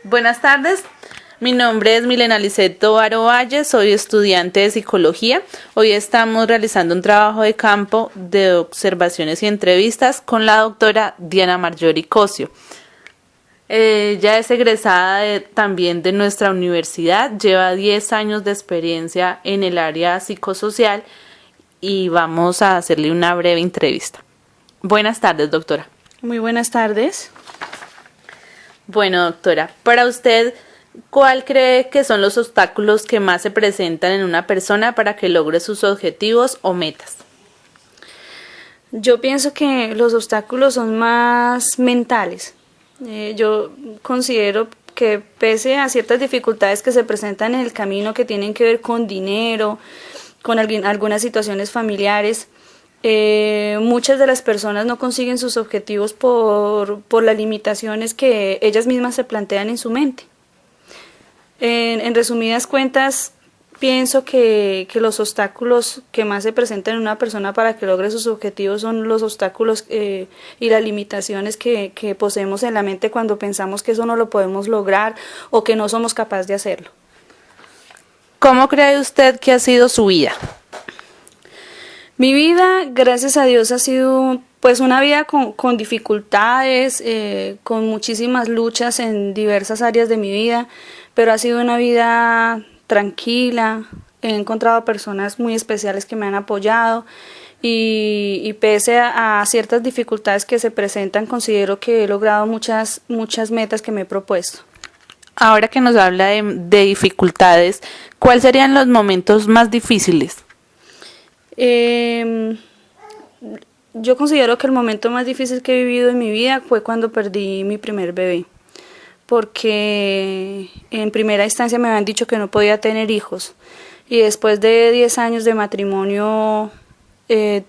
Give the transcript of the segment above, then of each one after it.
Buenas tardes, mi nombre es Milena Lisset Tovar Valle, soy estudiante de psicología. Hoy estamos realizando un trabajo de campo de observaciones y entrevistas con la doctora Diana Marjorie Cosio. Ella es egresada también de nuestra universidad, lleva 10 años de experiencia en el área psicosocial y vamos a hacerle una breve entrevista. Buenas tardes, doctora. Muy buenas tardes. Bueno, doctora, para usted, ¿cuál cree que son los obstáculos que más se presentan en una persona para que logre sus objetivos o metas? Yo pienso que los obstáculos son más mentales. Yo considero que pese a ciertas dificultades que se presentan en el camino que tienen que ver con dinero, con algunas situaciones familiares, muchas de las personas no consiguen sus objetivos por las limitaciones que ellas mismas se plantean en su mente. En resumidas cuentas, pienso que los obstáculos que más se presentan en una persona para que logre sus objetivos son los obstáculos y las limitaciones que poseemos en la mente cuando pensamos que eso no lo podemos lograr o que no somos capaces de hacerlo. ¿Cómo cree usted que ha sido su vida? Mi vida, gracias a Dios, ha sido pues una vida con dificultades, con muchísimas luchas en diversas áreas de mi vida, pero ha sido una vida tranquila. He encontrado personas muy especiales que me han apoyado y pese a ciertas dificultades que se presentan, considero que he logrado muchas metas que me he propuesto. Ahora que nos habla de dificultades, ¿cuáles serían los momentos más difíciles? Yo considero que el momento más difícil que he vivido en mi vida fue cuando perdí mi primer bebé, porque en primera instancia me habían dicho que no podía tener hijos y después de 10 años de matrimonio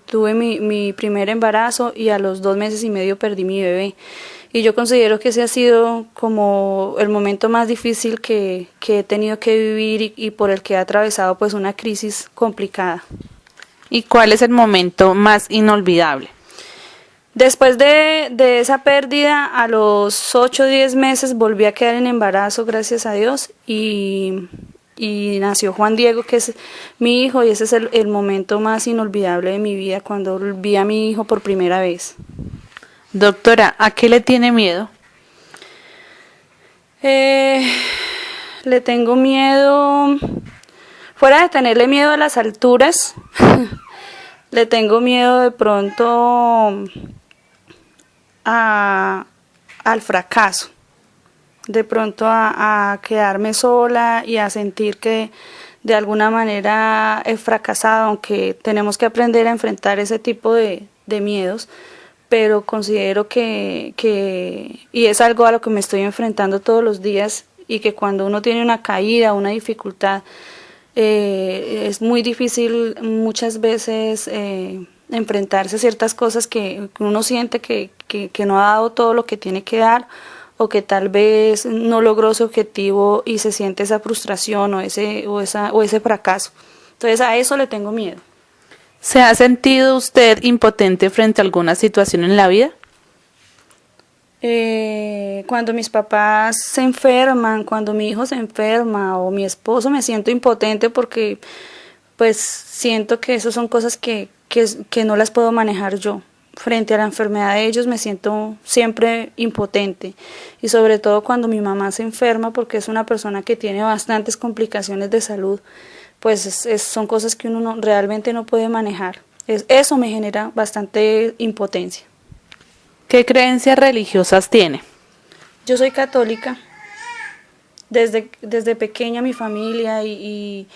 tuve mi primer embarazo y a los 2 meses y medio perdí mi bebé. Y yo considero que ese ha sido como el momento más difícil que he tenido que vivir y por el que he atravesado pues una crisis complicada. ¿Y cuál es el momento más inolvidable? Después de esa pérdida, a los 8 o 10 meses volví a quedar en embarazo, gracias a Dios, y nació Juan Diego, que es mi hijo, y ese es el momento más inolvidable de mi vida, cuando vi a mi hijo por primera vez. Doctora, ¿a qué le tiene miedo? Le tengo miedo, fuera de tenerle miedo a las alturas, le tengo miedo de pronto al fracaso, de pronto a quedarme sola y a sentir que de alguna manera he fracasado, aunque tenemos que aprender a enfrentar ese tipo de miedos, pero considero que y es algo a lo que me estoy enfrentando todos los días y que cuando uno tiene una caída, una dificultad, es muy difícil muchas veces enfrentarse a ciertas cosas que uno siente que no ha dado todo lo que tiene que dar o que tal vez no logró su objetivo y se siente esa frustración o ese fracaso. Entonces a eso le tengo miedo. ¿Se ha sentido usted impotente frente a alguna situación en la vida? Cuando mis papás se enferman, cuando mi hijo se enferma o mi esposo, me siento impotente porque pues siento que esas son cosas que no las puedo manejar yo. Frente a la enfermedad de ellos me siento siempre impotente y sobre todo cuando mi mamá se enferma porque es una persona que tiene bastantes complicaciones de salud, pues son cosas que uno realmente no puede manejar. Eso me genera bastante impotencia. ¿Qué creencias religiosas tiene? Yo soy católica. Desde pequeña mi familia y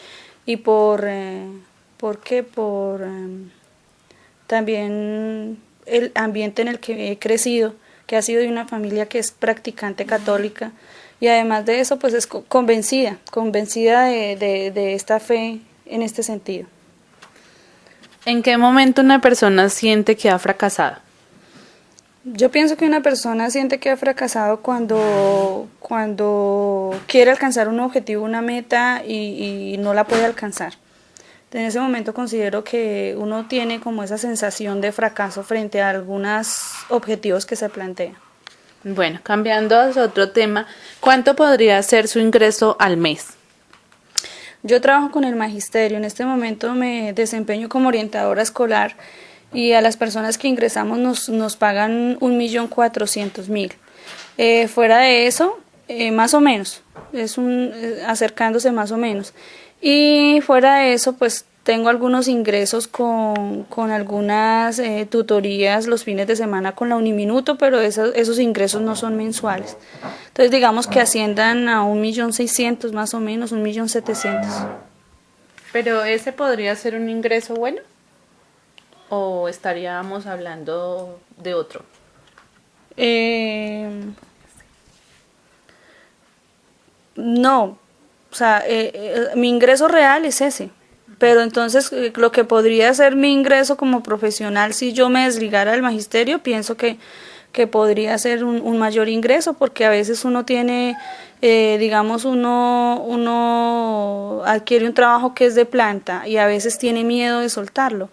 también el ambiente en el que he crecido, que ha sido de una familia que es practicante católica y además de eso pues es convencida de esta fe en este sentido. ¿En qué momento una persona siente que ha fracasado? Yo pienso que una persona siente que ha fracasado cuando quiere alcanzar un objetivo, una meta y no la puede alcanzar. En ese momento considero que uno tiene como esa sensación de fracaso frente a algunos objetivos que se plantea. Bueno, cambiando a otro tema, ¿cuánto podría ser su ingreso al mes? Yo trabajo con el magisterio, en este momento me desempeño como orientadora escolar y a las personas que ingresamos nos pagan 1.400.000. Fuera de eso, más o menos, acercándose más o menos. Y fuera de eso, pues tengo algunos ingresos con algunas tutorías los fines de semana con la Uniminuto, pero esos ingresos no son mensuales. Entonces digamos que asciendan a 1.600.000 más o menos, 1.700.000. Pero ese podría ser un ingreso bueno, o estaríamos hablando de otro. No, o sea, mi ingreso real es ese, pero entonces lo que podría ser mi ingreso como profesional si yo me desligara del magisterio, pienso que podría ser un mayor ingreso, porque a veces uno tiene, digamos, uno adquiere un trabajo que es de planta y a veces tiene miedo de soltarlo.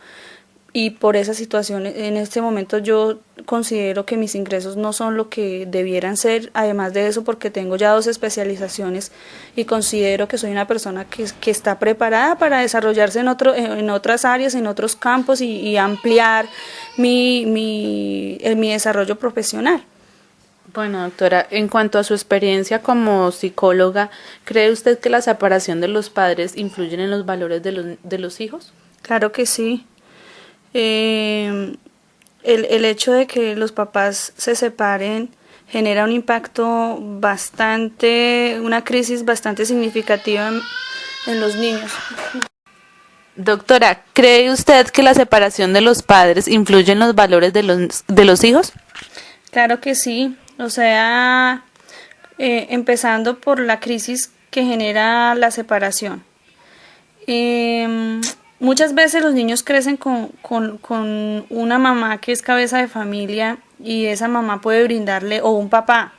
Y por esa situación, en este momento yo considero que mis ingresos no son lo que debieran ser, además de eso porque tengo ya 2 especializaciones y considero que soy una persona que está preparada para desarrollarse en otras áreas, en otros campos y ampliar mi desarrollo profesional. Bueno, doctora, en cuanto a su experiencia como psicóloga, ¿cree usted que la separación de los padres influyen en los valores de los hijos? Claro que sí. El hecho de que los papás se separen genera un impacto una crisis bastante significativa en los niños. Doctora, ¿cree usted que la separación de los padres influye en los valores de los hijos? Claro que sí, o sea, empezando por la crisis que genera la separación. Muchas veces los niños crecen con una mamá que es cabeza de familia y esa mamá puede brindarle, o un papá,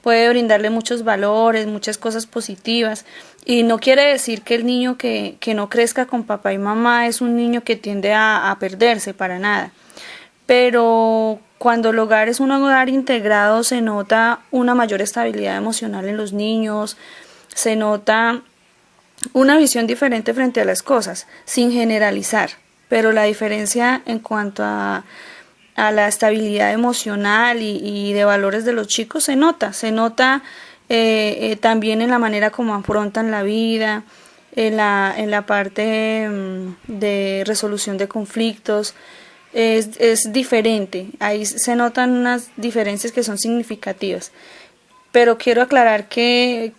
puede brindarle muchos valores, muchas cosas positivas. Y no quiere decir que el niño que no crezca con papá y mamá es un niño que tiende a perderse, para nada. Pero cuando el hogar es un hogar integrado se nota una mayor estabilidad emocional en los niños, se nota una visión diferente frente a las cosas, sin generalizar, pero la diferencia en cuanto a la estabilidad emocional y de valores de los chicos se nota también en la manera como afrontan la vida, en la parte de resolución de conflictos. Es diferente, ahí se notan unas diferencias que son significativas. Pero quiero aclarar que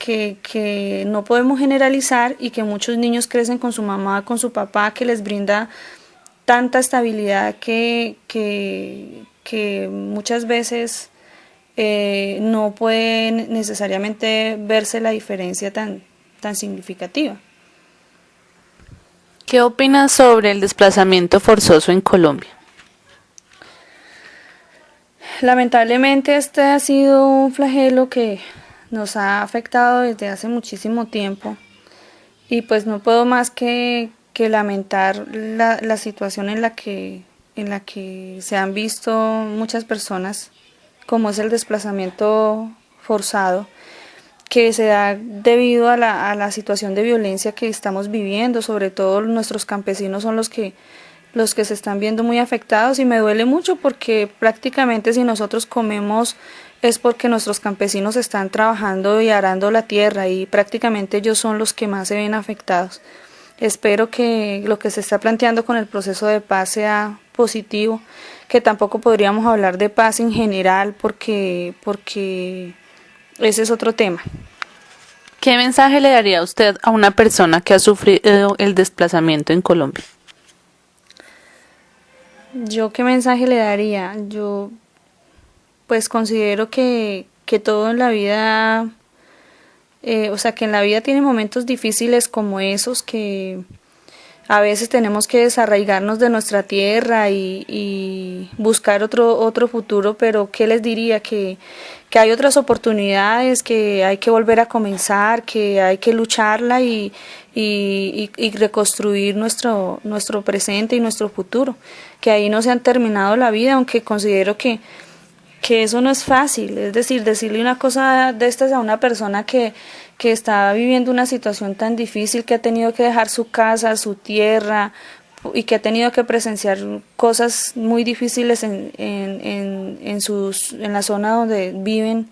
no podemos generalizar y que muchos niños crecen con su mamá, con su papá, que les brinda tanta estabilidad que muchas veces no puede necesariamente verse la diferencia tan significativa. ¿Qué opina sobre el desplazamiento forzoso en Colombia? Lamentablemente este ha sido un flagelo que nos ha afectado desde hace muchísimo tiempo y pues no puedo más que lamentar la situación en la que se han visto muchas personas, como es el desplazamiento forzado, que se da debido a la situación de violencia que estamos viviendo. Sobre todo nuestros campesinos son los que se están viendo muy afectados, y me duele mucho porque prácticamente si nosotros comemos es porque nuestros campesinos están trabajando y arando la tierra, y prácticamente ellos son los que más se ven afectados. Espero que lo que se está planteando con el proceso de paz sea positivo, que tampoco podríamos hablar de paz en general porque ese es otro tema. ¿Qué mensaje le daría usted a una persona que ha sufrido el desplazamiento en Colombia? ¿Yo qué mensaje le daría? Yo pues considero que todo en la vida, o sea, que en la vida tiene momentos difíciles como esos, que a veces tenemos que desarraigarnos de nuestra tierra y buscar otro futuro, pero ¿qué les diría? Que hay otras oportunidades, que hay que volver a comenzar, que hay que lucharla y reconstruir nuestro presente y nuestro futuro, que ahí no se han terminado la vida, aunque considero que que eso no es fácil, es decir, decirle una cosa de estas a una persona que está viviendo una situación tan difícil, que ha tenido que dejar su casa, su tierra, y que ha tenido que presenciar cosas muy difíciles en la zona donde viven,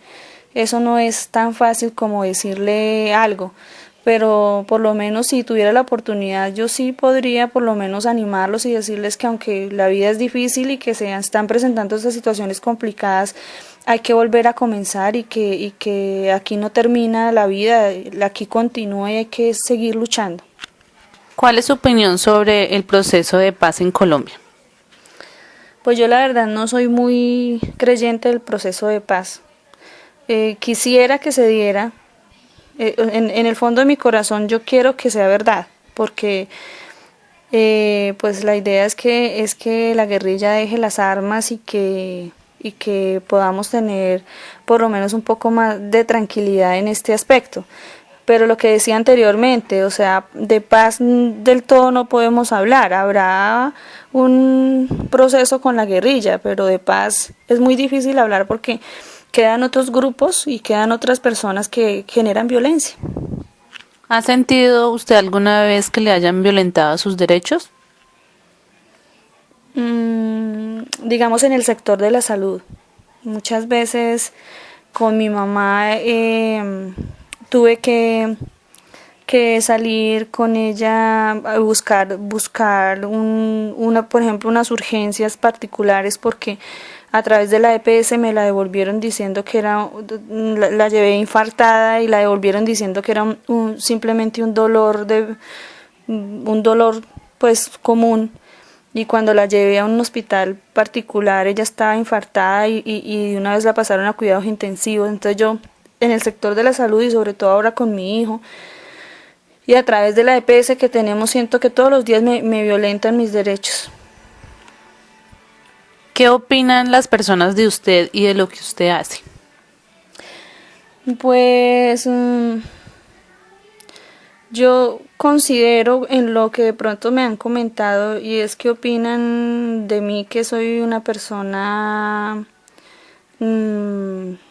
eso no es tan fácil como decirle algo. Pero por lo menos si tuviera la oportunidad, yo sí podría por lo menos animarlos y decirles que aunque la vida es difícil y que se están presentando estas situaciones complicadas, hay que volver a comenzar y que aquí no termina la vida, aquí continúa y hay que seguir luchando. ¿Cuál es su opinión sobre el proceso de paz en Colombia? Pues yo la verdad no soy muy creyente del proceso de paz. Quisiera que se diera, en el fondo de mi corazón yo quiero que sea verdad, porque pues la idea es que la guerrilla deje las armas y que podamos tener por lo menos un poco más de tranquilidad en este aspecto. Pero lo que decía anteriormente, o sea, de paz del todo no podemos hablar, habrá un proceso con la guerrilla, pero de paz es muy difícil hablar porque quedan otros grupos y quedan otras personas que generan violencia. ¿Ha sentido usted alguna vez que le hayan violentado sus derechos? Digamos en el sector de la salud. Muchas veces con mi mamá tuve que salir con ella a buscar por ejemplo, unas urgencias particulares porque a través de la EPS me la devolvieron diciendo que la llevé infartada y la devolvieron diciendo que era simplemente un dolor pues común. Y cuando la llevé a un hospital particular, ella estaba infartada y de una vez la pasaron a cuidados intensivos. Entonces yo, en el sector de la salud y sobre todo ahora con mi hijo, y a través de la EPS que tenemos, siento que todos los días me violentan mis derechos. ¿Qué opinan las personas de usted y de lo que usted hace? Pues yo considero en lo que de pronto me han comentado y es que opinan de mí que soy una persona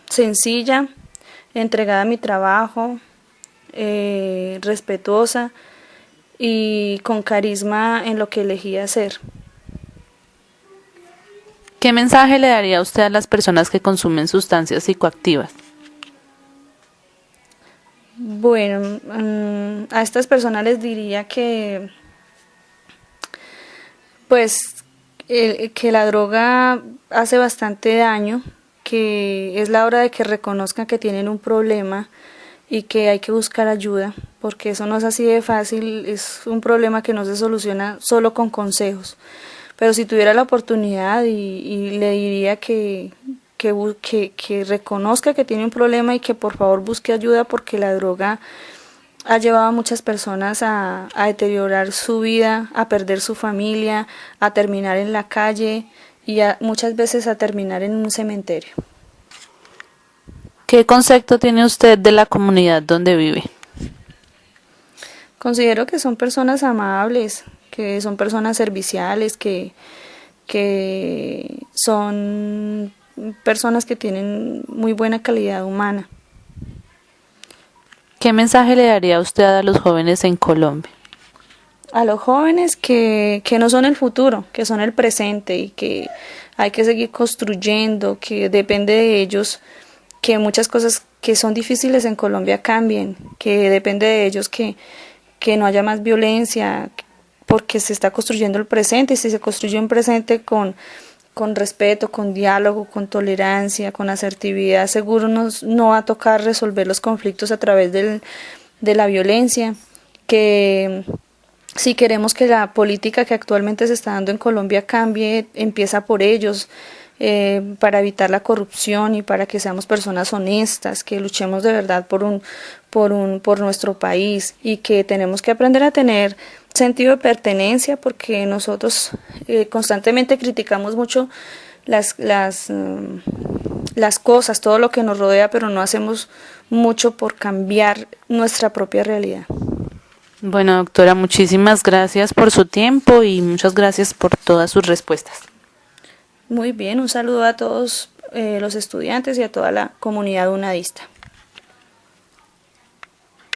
sencilla, entregada a mi trabajo, respetuosa y con carisma en lo que elegí hacer. ¿Qué mensaje le daría usted a las personas que consumen sustancias psicoactivas? Bueno, a estas personas les diría que pues que la droga hace bastante daño, que es la hora de que reconozcan que tienen un problema y que hay que buscar ayuda, porque eso no es así de fácil, es un problema que no se soluciona solo con consejos. Pero si tuviera la oportunidad y le diría que reconozca que tiene un problema y que por favor busque ayuda porque la droga ha llevado a muchas personas a deteriorar su vida, a perder su familia, a terminar en la calle y muchas veces a terminar en un cementerio. ¿Qué concepto tiene usted de la comunidad donde vive? Considero que son personas amables, que son personas serviciales, que son personas que tienen muy buena calidad humana. ¿Qué mensaje le daría usted a los jóvenes en Colombia? A los jóvenes que no son el futuro, que son el presente y que hay que seguir construyendo, que depende de ellos que muchas cosas que son difíciles en Colombia cambien, que depende de ellos que no haya más violencia, porque se está construyendo el presente y si se construye un presente con respeto, con diálogo, con tolerancia, con asertividad, seguro no va a tocar resolver los conflictos a través de la violencia, que si queremos que la política que actualmente se está dando en Colombia cambie, empieza por ellos, para evitar la corrupción y para que seamos personas honestas, que luchemos de verdad por nuestro país y que tenemos que aprender a tener sentido de pertenencia porque nosotros constantemente criticamos mucho las cosas, todo lo que nos rodea, pero no hacemos mucho por cambiar nuestra propia realidad. Bueno, doctora, muchísimas gracias por su tiempo y muchas gracias por todas sus respuestas. Muy bien, un saludo a todos los estudiantes y a toda la comunidad unadista.